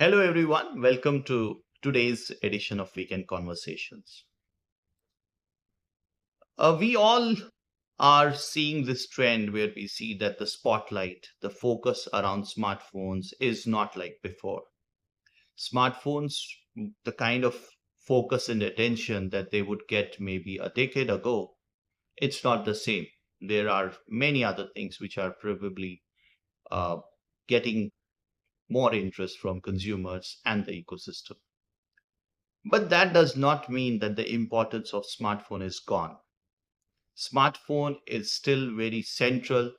Hello, everyone. Welcome to today's edition of Weekend Conversations. We all are seeing this trend where we see that the spotlight, the focus around smartphones is not like before. Smartphones, the kind of focus and attention that they would get maybe a decade ago, it's not the same. There are many other things which are probably uh, getting more interest from consumers and the ecosystem. But that does not mean that the importance of smartphone is gone. Smartphone is still very central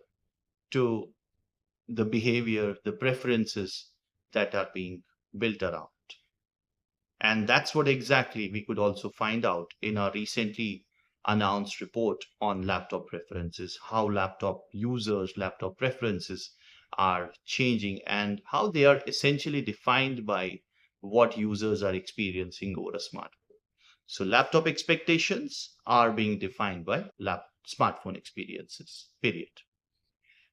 to the behavior, the preferences that are being built around. And that's what exactly we could also find out in our recently announced report on laptop preferences, how laptop users, laptop preferences are changing and how they are essentially defined by what users are experiencing over a smartphone. So laptop expectations are being defined by smartphone experiences, period.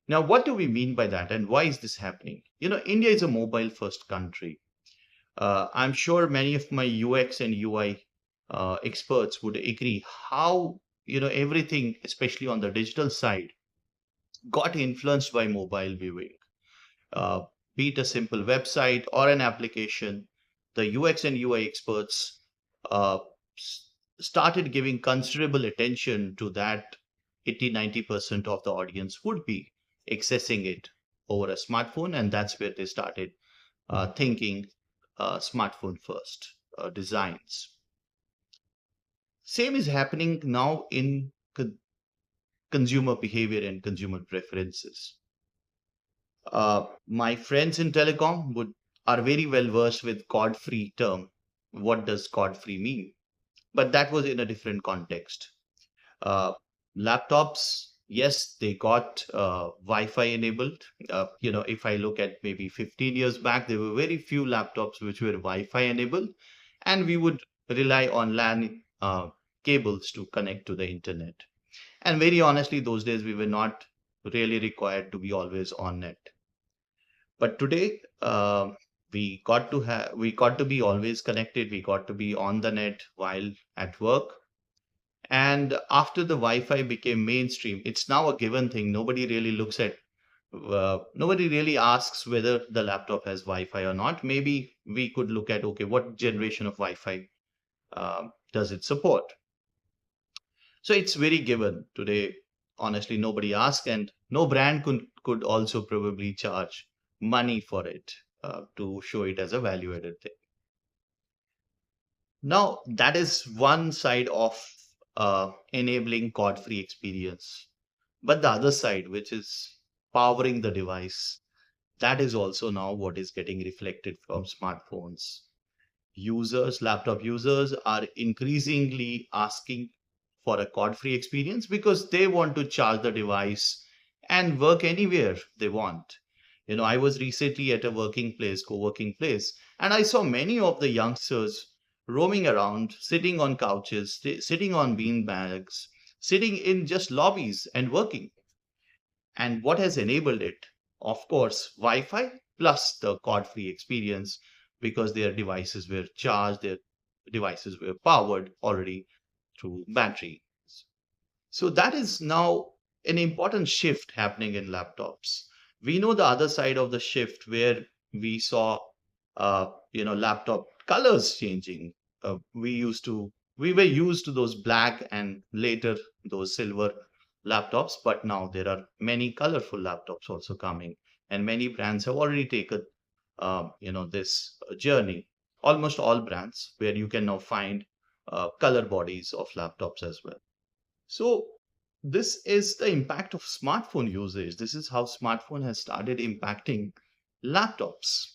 Now, what do we mean by that and why is this happening? India is a mobile first country. I'm sure many of my UX and UI experts would agree how, everything, especially on the digital side, got influenced by mobile viewing. Uh, be it a simple website or an application, the UX and UI experts uh, started giving considerable attention to that 80-90% of the audience would be accessing it over a smartphone, and that's where they started thinking smartphone first designs. Same is happening now in consumer behavior and consumer preferences. My friends in telecom would are very well versed with code-free term. What does code-free mean? But that was in a different context. Uh, Laptops, yes, they got Wi-Fi enabled. If I look at maybe 15 years back, there were very few laptops which were Wi-Fi enabled, and we would rely on LAN cables to connect to the internet. And very honestly, those days we were not really required to be always on net. But today, we got to be always connected. We got to be on the net while at work. And after the Wi-Fi became mainstream, it's now a given thing. Nobody really asks whether the laptop has Wi-Fi or not. Maybe we could look at, okay, what generation of Wi-Fi does it support? So it's very given today. Honestly, nobody asks, and no brand could also probably charge money for it to show it as a value-added thing. Now, that is one side of enabling code-free experience. But the other side, which is powering the device, that is also now what is getting reflected from smartphones. Laptop users are increasingly asking for a code-free experience because they want to charge the device and work anywhere they want. I was recently at a co-working place, and I saw many of the youngsters roaming around, sitting on couches, sitting on bean bags, sitting in just lobbies and working. And what has enabled it? Of course, Wi-Fi plus the code-free experience because their devices were charged, their devices were powered already through battery. So that is now an important shift happening in laptops. We know the other side of the shift where we saw, laptop colors changing. We were used to those black and later those silver laptops, but now there are many colorful laptops also coming, and many brands have already taken, this journey. Almost all brands where you can now find color bodies of laptops as well. So this is the impact of smartphone usage. This is how smartphone has started impacting laptops.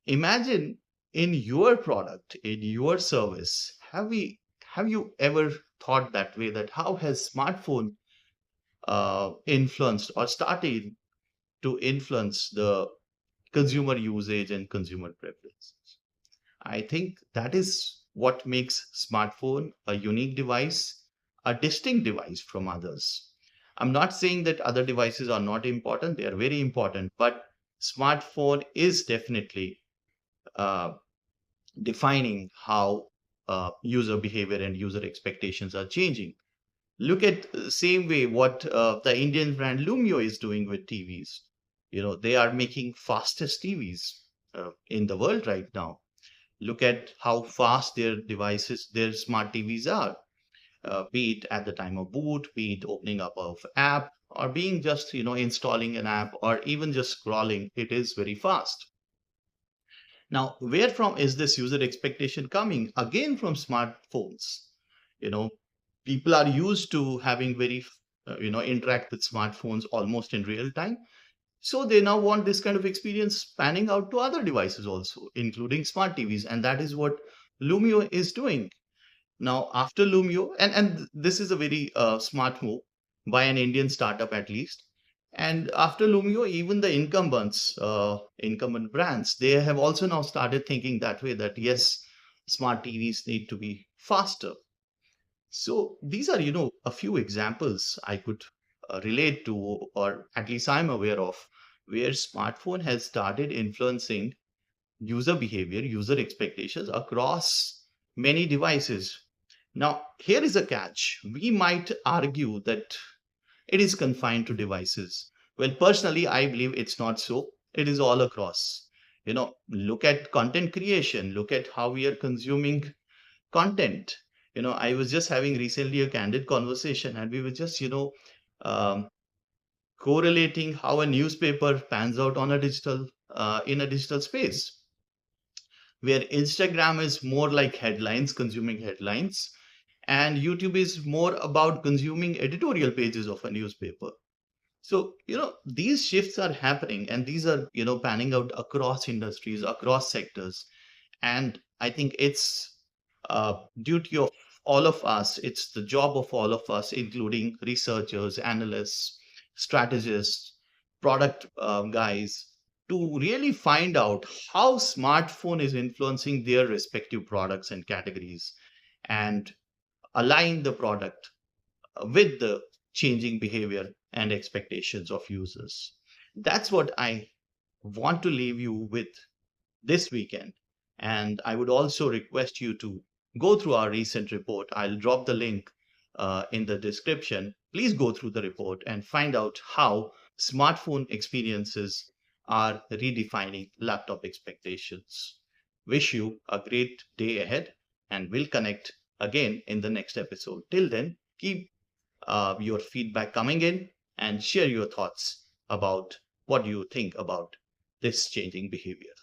Imagine in your product, in your service, have you ever thought that way that how has smartphone influenced or started to influence the consumer usage and consumer preferences? I think that is what makes smartphone a unique device, a distinct device from others. I'm not saying that other devices are not important, they are very important, but smartphone is definitely uh, defining how user behavior and user expectations are changing. Look at the same way what the Indian brand Lumio is doing with TVs. They are making fastest TVs in the world right now. Look at how fast their devices, their smart TVs are, be it at the time of boot, be it opening up of app, or being just installing an app, or even just scrolling. It is very fast. Now, where from is this user expectation coming? Again, from smartphones. You know, People are used to having very, interact with smartphones almost in real time. So they now want this kind of experience spanning out to other devices also, including smart TVs. And that is what Lumio is doing. Now, after Lumio, and this is a very smart move by an Indian startup at least. And after Lumio, even the incumbent brands, they have also now started thinking that way that yes, smart TVs need to be faster. So these are, a few examples I could relate to, or at least I'm aware of, where smartphone has started influencing user behavior, user expectations across many devices. Now, here is a catch. We might argue that it is confined to devices. Well, personally, I believe it's not so. It is all across. Look at content creation, look at how we are consuming content. I was just having recently a candid conversation, and we were just, um, correlating how a newspaper pans out on a digital, in a digital space, where Instagram is more like headlines, consuming headlines, and YouTube is more about consuming editorial pages of a newspaper. So, these shifts are happening, and these are, panning out across industries, across sectors. And I think it's duty of all of us, it's the job of all of us, including researchers, analysts, strategists, product guys, to really find out how smartphone is influencing their respective products and categories, and align the product with the changing behavior and expectations of users. That's what I want to leave you with this weekend. And I would also request you to go through our recent report. I'll drop the link in the description. Please go through the report and find out how smartphone experiences are redefining laptop expectations. Wish you a great day ahead, and we'll connect again in the next episode. Till then, keep your feedback coming in and share your thoughts about what you think about this changing behavior.